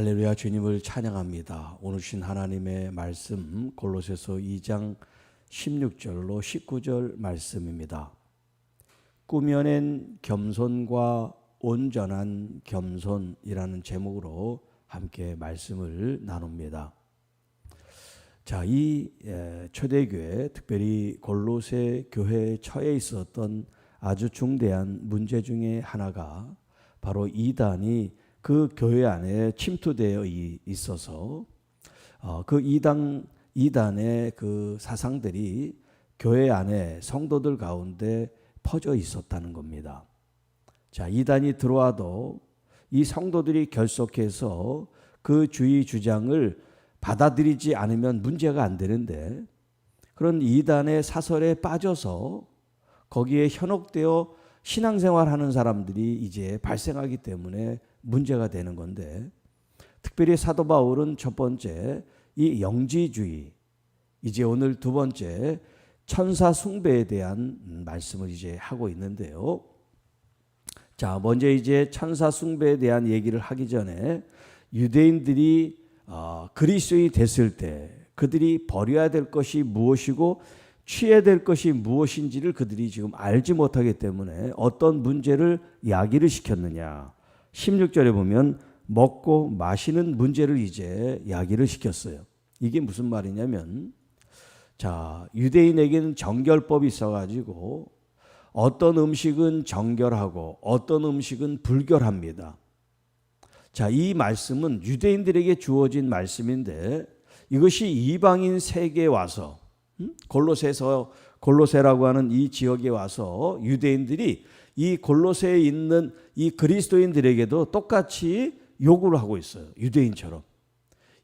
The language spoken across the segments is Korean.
할렐루야, 주님을 찬양합니다. 오늘 주신 하나님의 말씀 골로새서 2장 16절로 19절 말씀입니다. 꾸며낸 겸손과 온전한 겸손이라는 제목으로 함께 말씀을 나눕니다. 자, 이 초대교회, 특별히 골로새 교회에 처해 있었던 아주 중대한 문제 중에 하나가 바로 이단이 그 교회 안에 침투되어 있어서 그 이단의 그 사상들이 교회 안에 성도들 가운데 퍼져 있었다는 겁니다. 자, 이단이 들어와도 이 성도들이 결속해서 그 주의 주장을 받아들이지 않으면 문제가 안 되는데, 그런 이단의 사설에 빠져서 거기에 현혹되어 신앙생활하는 사람들이 이제 발생하기 때문에 문제가 되는 건데, 특별히 사도 바울은 첫 번째 이 영지주의, 이제 오늘 두 번째 천사 숭배에 대한 말씀을 이제 하고 있는데요. 자, 먼저 이제 천사 숭배에 대한 얘기를 하기 전에 유대인들이 그리스도인이 됐을 때 그들이 버려야 될 것이 무엇이고 취해야 될 것이 무엇인지를 그들이 지금 알지 못하기 때문에 어떤 문제를 야기를 시켰느냐. 16절에 보면 먹고 마시는 문제를 이제 야기를 시켰어요. 이게 무슨 말이냐면, 자, 유대인에게는 정결법이 있어가지고 어떤 음식은 정결하고 어떤 음식은 불결합니다. 자, 이 말씀은 유대인들에게 주어진 말씀인데, 이것이 이방인 세계에 와서 골로새라고 하는 이 지역에 와서 유대인들이 이 골로새에 있는 이 그리스도인들에게도 똑같이 요구를 하고 있어요. 유대인처럼.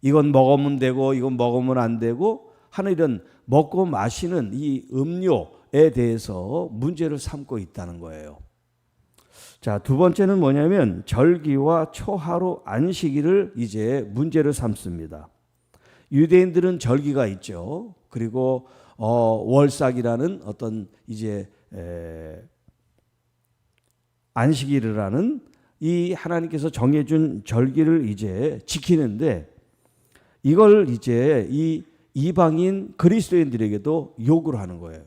이건 먹으면 되고 이건 먹으면 안 되고 하는 이런 먹고 마시는 이 음료에 대해서 문제를 삼고 있다는 거예요. 자, 두 번째는 뭐냐면 절기와 초하루 안식일을 이제 문제를 삼습니다. 유대인들은 절기가 있죠. 그리고 월삭이라는 어떤 이제 안식일이라는 이 하나님께서 정해준 절기를 이제 지키는데, 이걸 이제 이 이방인 그리스도인들에게도 요구를 하는 거예요.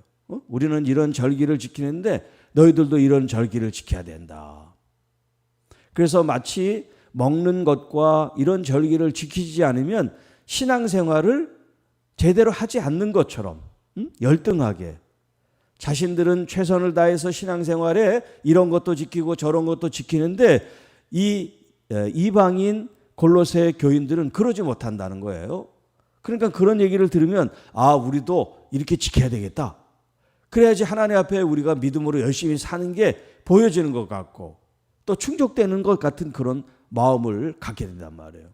우리는 이런 절기를 지키는데 너희들도 이런 절기를 지켜야 된다. 그래서 마치 먹는 것과 이런 절기를 지키지 않으면 신앙생활을 제대로 하지 않는 것처럼 열등하게, 자신들은 최선을 다해서 신앙생활에 이런 것도 지키고 저런 것도 지키는데 이 이방인 골로새 교인들은 그러지 못한다는 거예요. 그러니까 그런 얘기를 들으면 우리도 이렇게 지켜야 되겠다. 그래야지 하나님 앞에 우리가 믿음으로 열심히 사는 게 보여지는 것 같고 또 충족되는 것 같은 그런 마음을 갖게 된단 말이에요.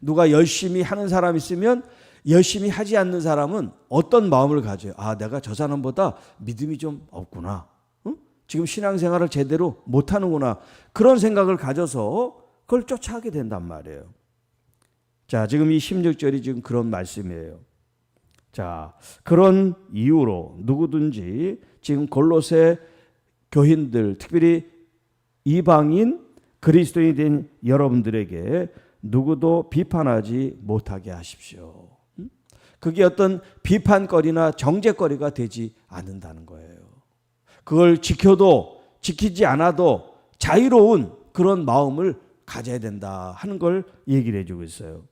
누가 열심히 하는 사람 있으면 열심히 하지 않는 사람은 어떤 마음을 가져요? 내가 저 사람보다 믿음이 좀 없구나. 지금 신앙생활을 제대로 못하는구나. 그런 생각을 가져서 그걸 쫓아가게 된단 말이에요. 자, 지금 이 16절이 지금 그런 말씀이에요. 자, 그런 이유로 누구든지 지금 골로새 교인들, 특별히 이방인 그리스도인이 된 여러분들에게 누구도 비판하지 못하게 하십시오. 그게 어떤 비판거리나 정죄거리가 되지 않는다는 거예요. 그걸 지켜도 지키지 않아도 자유로운 그런 마음을 가져야 된다 하는 걸 얘기를 해주고 있어요.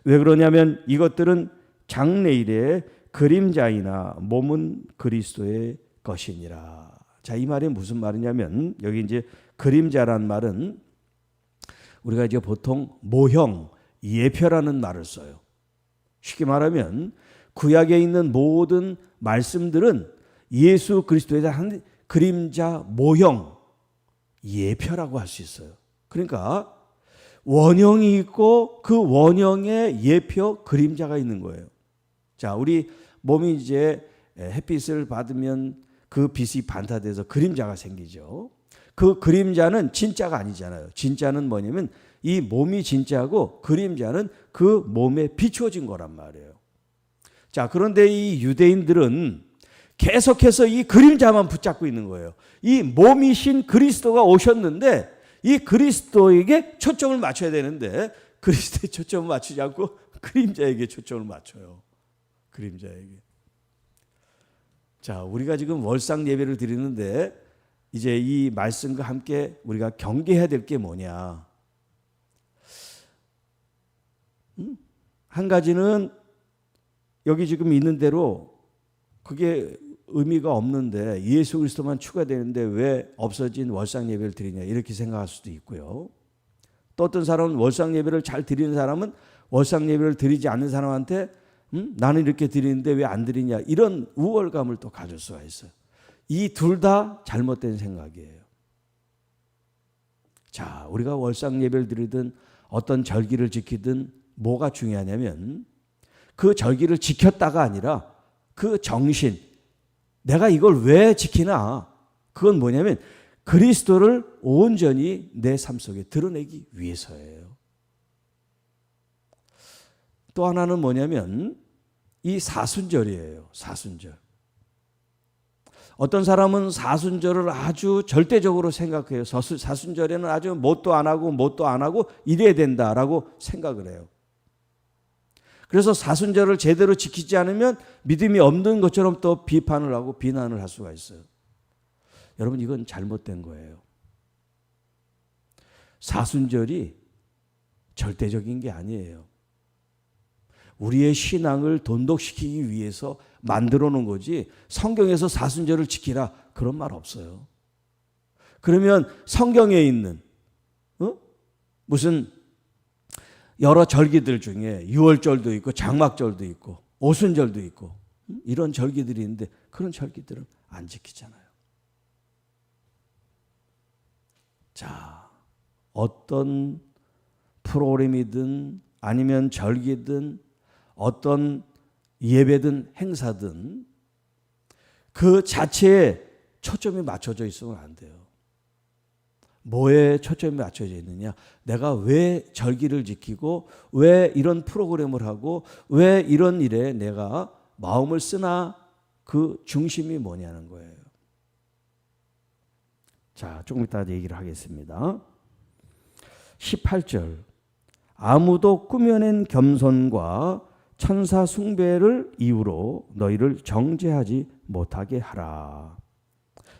왜 그러냐면 이것들은 장래일의 그림자이나 몸은 그리스도의 것이니라. 자, 이 말이 무슨 말이냐면, 여기 이제 그림자란 말은 우리가 이제 보통 모형, 예표라는 말을 써요. 쉽게 말하면 구약에 있는 모든 말씀들은 예수 그리스도에 대한 그림자, 모형, 예표라고 할 수 있어요. 그러니까 원형이 있고 그 원형의 예표, 그림자가 있는 거예요. 자, 우리 몸이 이제 햇빛을 받으면 그 빛이 반사돼서 그림자가 생기죠. 그 그림자는 진짜가 아니잖아요. 진짜는 뭐냐면 이 몸이 진짜고 그림자는 그 몸에 비추어진 거란 말이에요. 자, 그런데 이 유대인들은 계속해서 이 그림자만 붙잡고 있는 거예요. 이 몸이신 그리스도가 오셨는데 이 그리스도에게 초점을 맞춰야 되는데 그리스도에 초점을 맞추지 않고 그림자에게 초점을 맞춰요. 그림자에게. 자, 우리가 지금 월상 예배를 드리는데 이제 이 말씀과 함께 우리가 경계해야 될 게 뭐냐. 한 가지는 여기 지금 있는 대로 그게 의미가 없는데 예수 그리스도만 추가되는데 왜 없어진 월상 예배를 드리냐 이렇게 생각할 수도 있고요. 또 어떤 사람은 월상 예배를 잘 드리는 사람은 월상 예배를 드리지 않는 사람한테 나는 이렇게 드리는데 왜 안 드리냐 이런 우월감을 또 가질 수가 있어요. 이 둘 다 잘못된 생각이에요. 자, 우리가 월상 예배를 드리든 어떤 절기를 지키든 뭐가 중요하냐면 그 절기를 지켰다가 아니라 그 정신, 내가 이걸 왜 지키나? 그건 뭐냐면 그리스도를 온전히 내 삶 속에 드러내기 위해서예요. 또 하나는 뭐냐면 이 사순절이에요. 사순절. 어떤 사람은 사순절을 아주 절대적으로 생각해요. 사순절에는 아주 뭣도 안 하고 이래야 된다라고 생각을 해요. 그래서 사순절을 제대로 지키지 않으면 믿음이 없는 것처럼 또 비판을 하고 비난을 할 수가 있어요. 여러분, 이건 잘못된 거예요. 사순절이 절대적인 게 아니에요. 우리의 신앙을 돈독시키기 위해서 만들어 놓은 거지 성경에서 사순절을 지키라 그런 말 없어요. 그러면 성경에 있는 무슨 여러 절기들 중에 유월절도 있고 장막절도 있고 오순절도 있고 이런 절기들이 있는데 그런 절기들은 안 지키잖아요. 자, 어떤 프로그램이든 아니면 절기든 어떤 예배든 행사든 그 자체에 초점이 맞춰져 있으면 안 돼요. 뭐에 초점이 맞춰져 있느냐? 내가 왜 절기를 지키고 왜 이런 프로그램을 하고 왜 이런 일에 내가 마음을 쓰나 그 중심이 뭐냐는 거예요. 자, 조금 이따 얘기를 하겠습니다. 18절. 아무도 꾸며낸 겸손과 천사 숭배를 이유로 너희를 정죄하지 못하게 하라.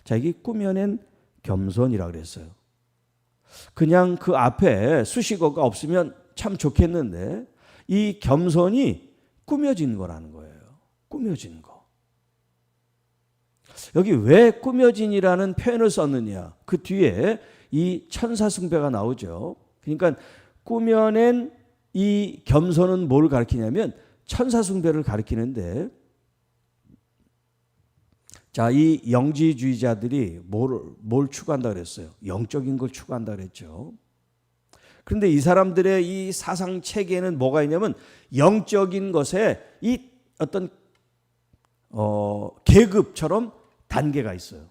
자, 이게 꾸며낸 겸손이라고 그랬어요. 그냥 그 앞에 수식어가 없으면 참 좋겠는데 이 겸손이 꾸며진 거라는 거예요. 꾸며진 거. 여기 왜 꾸며진이라는 표현을 썼느냐? 그 뒤에 이 천사 숭배가 나오죠. 그러니까 꾸며낸 이 겸손은 뭘 가리키냐면 천사 숭배를 가리키는데, 자, 이 영지주의자들이 뭘 추구한다 그랬어요? 영적인 걸 추구한다 그랬죠. 그런데 이 사람들의 이 사상 체계에는 뭐가 있냐면 영적인 것에 이 어떤 계급처럼 단계가 있어요.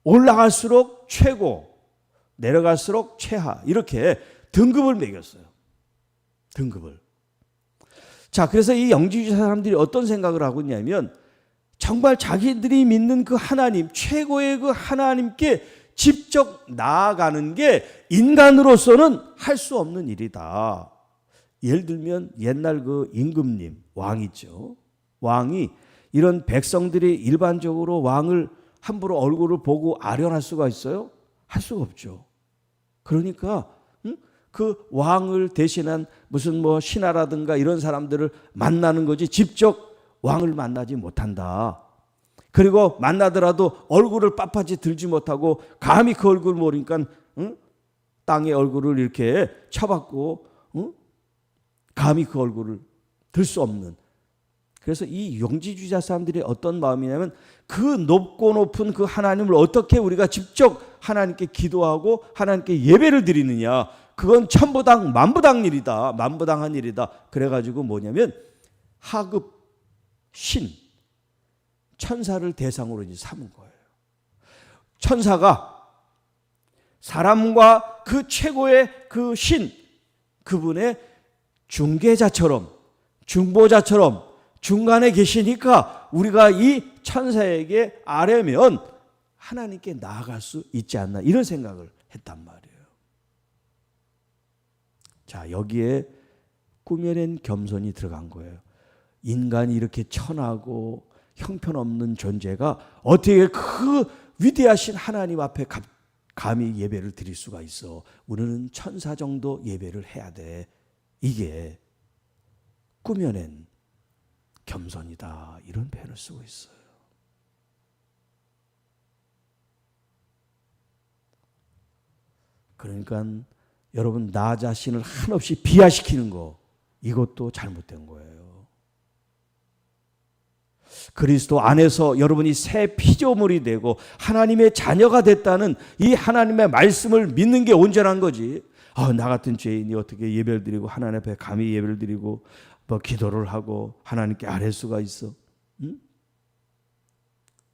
올라갈수록 최고, 내려갈수록 최하, 이렇게 등급을 매겼어요. 등급을. 자, 그래서 이 영지주의 사람들이 어떤 생각을 하고 있냐면 정말 자기들이 믿는 그 하나님, 최고의 그 하나님께 직접 나아가는 게 인간으로서는 할 수 없는 일이다. 예를 들면 옛날 그 임금님, 왕 있죠. 왕이 이런 백성들이 일반적으로 왕을 함부로 얼굴을 보고 아련할 수가 있어요? 할 수가 없죠. 그러니까 그 왕을 대신한 무슨 뭐 신하라든가 이런 사람들을 만나는 거지 직접 왕을 만나지 못한다. 그리고 만나더라도 얼굴을 빳빳이 들지 못하고 감히 그 얼굴 모르니까 땅에 얼굴을 이렇게 쳐박고 감히 그 얼굴을 들 수 없는. 그래서 이 영지주의자 사람들이 어떤 마음이냐면 그 높고 높은 그 하나님을 어떻게 우리가 직접 하나님께 기도하고 하나님께 예배를 드리느냐. 그건 천부당 만부당 일이다. 만부당한 일이다. 그래가지고 뭐냐면 하급 신, 천사를 대상으로 이제 삼은 거예요. 천사가 사람과 그 최고의 그 신, 그분의 중개자처럼, 중보자처럼 중간에 계시니까 우리가 이 천사에게 아뢰면 하나님께 나아갈 수 있지 않나, 이런 생각을 했단 말이에요. 자, 여기에 꾸며낸 겸손이 들어간 거예요. 인간이 이렇게 천하고 형편없는 존재가 어떻게 그 위대하신 하나님 앞에 감히 예배를 드릴 수가 있어. 우리는 천사 정도 예배를 해야 돼. 이게 꾸며낸 겸손이다. 이런 표현을 쓰고 있어요. 그러니까 여러분, 나 자신을 한없이 비하시키는 거, 이것도 잘못된 거예요. 그리스도 안에서 여러분이 새 피조물이 되고 하나님의 자녀가 됐다는 이 하나님의 말씀을 믿는 게 온전한 거지. 나 같은 죄인이 어떻게 예배를 드리고 하나님 앞에 감히 예배를 드리고 뭐 기도를 하고 하나님께 아뢰 수가 있어? 응?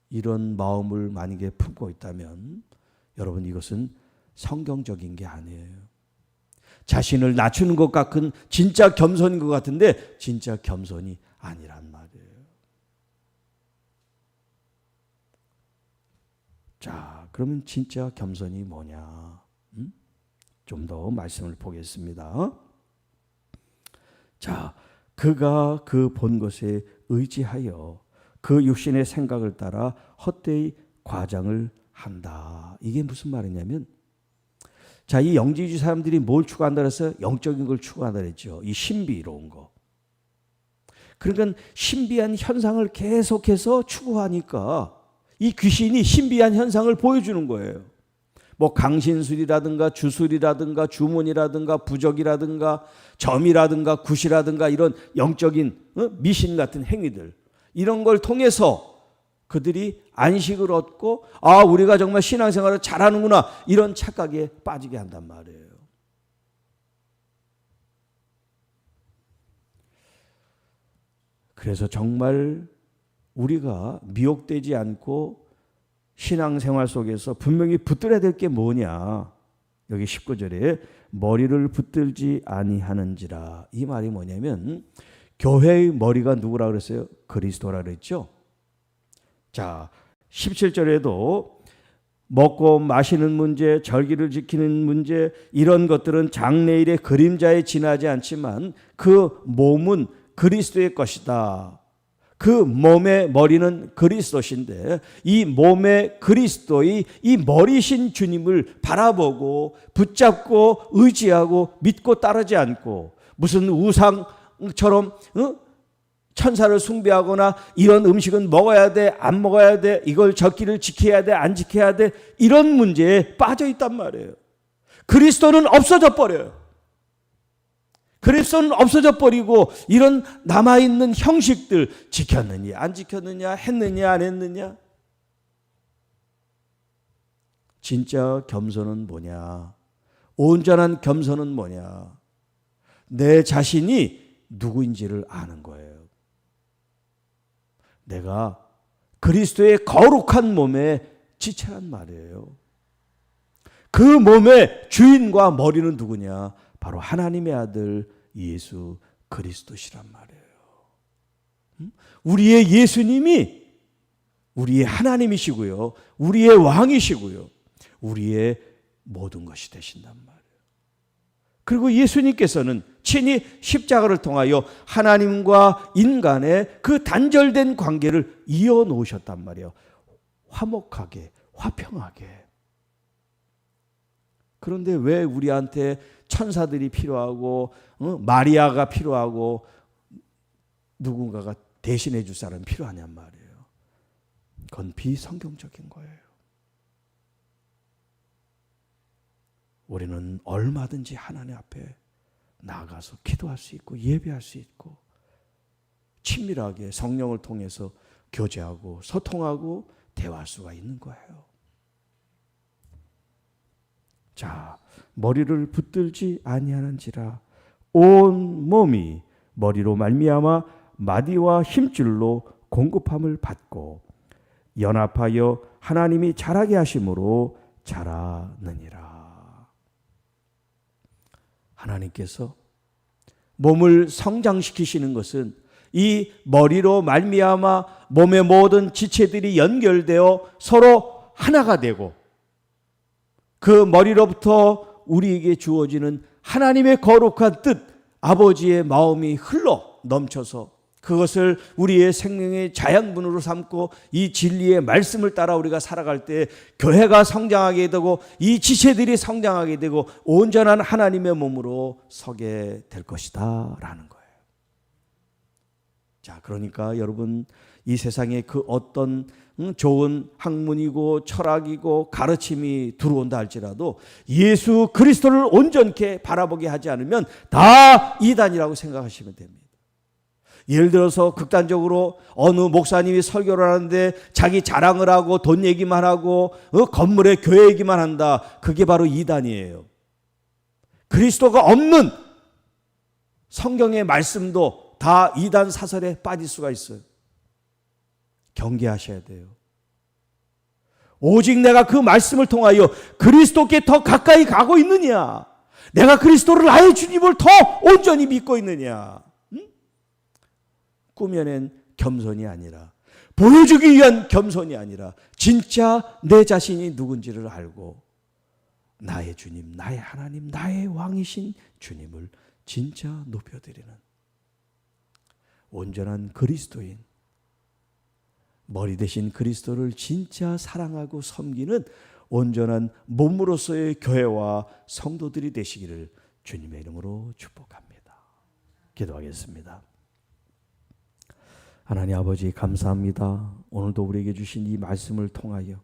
이런 마음을 만약에 품고 있다면 여러분, 이것은 성경적인 게 아니에요. 자신을 낮추는 것 같은 진짜 겸손인 것 같은데 진짜 겸손이 아니란 말이에요. 자, 그러면 진짜 겸손이 뭐냐? 좀 더 말씀을 보겠습니다. 자, 그가 그 본 것에 의지하여 그 육신의 생각을 따라 헛되이 과장을 한다. 이게 무슨 말이냐면, 자, 이 영지주의 사람들이 뭘 추구한다 그래서 영적인 걸 추구한다 그랬죠. 이 신비로운 거. 그러니까 신비한 현상을 계속해서 추구하니까 이 귀신이 신비한 현상을 보여주는 거예요. 뭐 강신술이라든가 주술이라든가 주문이라든가 부적이라든가 점이라든가 굿이라든가 이런 영적인 미신 같은 행위들, 이런 걸 통해서 그들이 안식을 얻고 우리가 정말 신앙생활을 잘하는구나, 이런 착각에 빠지게 한단 말이에요. 그래서 정말 우리가 미혹되지 않고 신앙생활 속에서 분명히 붙들어야 될 게 뭐냐. 여기 19절에 머리를 붙들지 아니하는지라. 이 말이 뭐냐면 교회의 머리가 누구라 그랬어요? 그리스도라 그랬죠. 자, 17절에도 먹고 마시는 문제, 절기를 지키는 문제, 이런 것들은 장래일의 그림자에 지나지 않지만 그 몸은 그리스도의 것이다. 그 몸의 머리는 그리스도신데 이 몸의 그리스도의 이 머리신 주님을 바라보고 붙잡고 의지하고 믿고 따르지 않고 무슨 우상처럼 천사를 숭배하거나 이런 음식은 먹어야 돼, 안 먹어야 돼, 이걸 절기를 지켜야 돼, 안 지켜야 돼, 이런 문제에 빠져 있단 말이에요. 그리스도는 없어져 버려요. 그리스도는 없어져 버리고 이런 남아있는 형식들, 지켰느냐 안 지켰느냐, 했느냐 안 했느냐. 진짜 겸손은 뭐냐? 온전한 겸손은 뭐냐? 내 자신이 누구인지를 아는 거예요. 내가 그리스도의 거룩한 몸의 지체란 말이에요. 그 몸의 주인과 머리는 누구냐? 바로 하나님의 아들 예수 그리스도시란 말이에요. 우리의 예수님이 우리의 하나님이시고요, 우리의 왕이시고요, 우리의 모든 것이 되신단 말이에요. 그리고 예수님께서는 친히 십자가를 통하여 하나님과 인간의 그 단절된 관계를 이어놓으셨단 말이에요. 화목하게, 화평하게. 그런데 왜 우리한테 천사들이 필요하고 마리아가 필요하고 누군가가 대신해 줄 사람이 필요하냔 말이에요. 그건 비성경적인 거예요. 우리는 얼마든지 하나님 앞에 나가서 기도할 수 있고 예배할 수 있고 친밀하게 성령을 통해서 교제하고 소통하고 대화할 수가 있는 거예요. 자, 머리를 붙들지 아니하는지라. 온 몸이 머리로 말미암아 마디와 힘줄로 공급함을 받고 연합하여 하나님이 자라게 하심으로 자라느니라. 하나님께서 몸을 성장시키시는 것은 이 머리로 말미암아 몸의 모든 지체들이 연결되어 서로 하나가 되고 그 머리로부터 우리에게 주어지는 하나님의 거룩한 뜻, 아버지의 마음이 흘러 넘쳐서 그것을 우리의 생명의 자양분으로 삼고 이 진리의 말씀을 따라 우리가 살아갈 때 교회가 성장하게 되고 이 지체들이 성장하게 되고 온전한 하나님의 몸으로 서게 될 것이다 라는 거예요. 자, 그러니까 여러분, 이 세상에 그 어떤 좋은 학문이고 철학이고 가르침이 들어온다 할지라도 예수 그리스도를 온전케 바라보게 하지 않으면 다 이단이라고 생각하시면 됩니다. 예를 들어서 극단적으로 어느 목사님이 설교를 하는데 자기 자랑을 하고 돈 얘기만 하고 건물에 교회 얘기만 한다. 그게 바로 이단이에요. 그리스도가 없는 성경의 말씀도 다 이단 사설에 빠질 수가 있어요. 경계하셔야 돼요. 오직 내가 그 말씀을 통하여 그리스도께 더 가까이 가고 있느냐, 내가 그리스도를 나의 주님을 더 온전히 믿고 있느냐, 꾸며낸 겸손이 아니라, 보여주기 위한 겸손이 아니라 진짜 내 자신이 누군지를 알고 나의 주님, 나의 하나님, 나의 왕이신 주님을 진짜 높여드리는 온전한 그리스도인, 머리 대신 그리스도를 진짜 사랑하고 섬기는 온전한 몸으로서의 교회와 성도들이 되시기를 주님의 이름으로 축복합니다. 기도하겠습니다. 하나님 아버지, 감사합니다. 오늘도 우리에게 주신 이 말씀을 통하여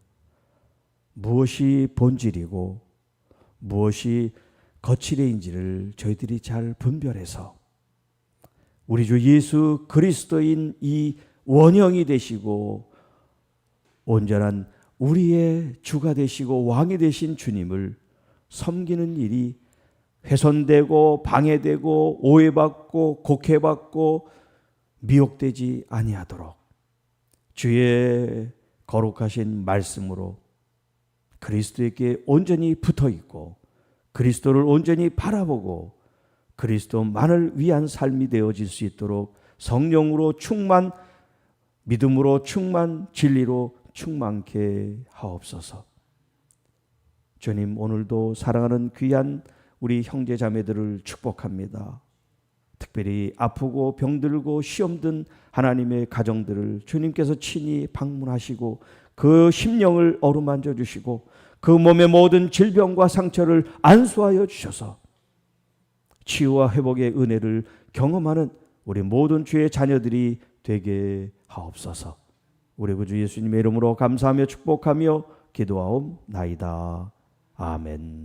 무엇이 본질이고 무엇이 거칠애인지를 저희들이 잘 분별해서 우리 주 예수 그리스도인 이 원형이 되시고 온전한 우리의 주가 되시고 왕이 되신 주님을 섬기는 일이 훼손되고 방해되고 오해받고 곡해받고 미혹되지 아니하도록 주의 거룩하신 말씀으로 그리스도에게 온전히 붙어있고 그리스도를 온전히 바라보고 그리스도만을 위한 삶이 되어질 수 있도록 성령으로 충만, 믿음으로 충만, 진리로 충만케 하옵소서. 주님, 오늘도 사랑하는 귀한 우리 형제 자매들을 축복합니다. 특별히 아프고 병들고 시험든 하나님의 가정들을 주님께서 친히 방문하시고 그 심령을 어루만져 주시고 그 몸의 모든 질병과 상처를 안수하여 주셔서 치유와 회복의 은혜를 경험하는 우리 모든 주의 자녀들이 되게 하옵소서. 우리 구주 예수님의 이름으로 감사하며 축복하며 기도하옵나이다. 아멘.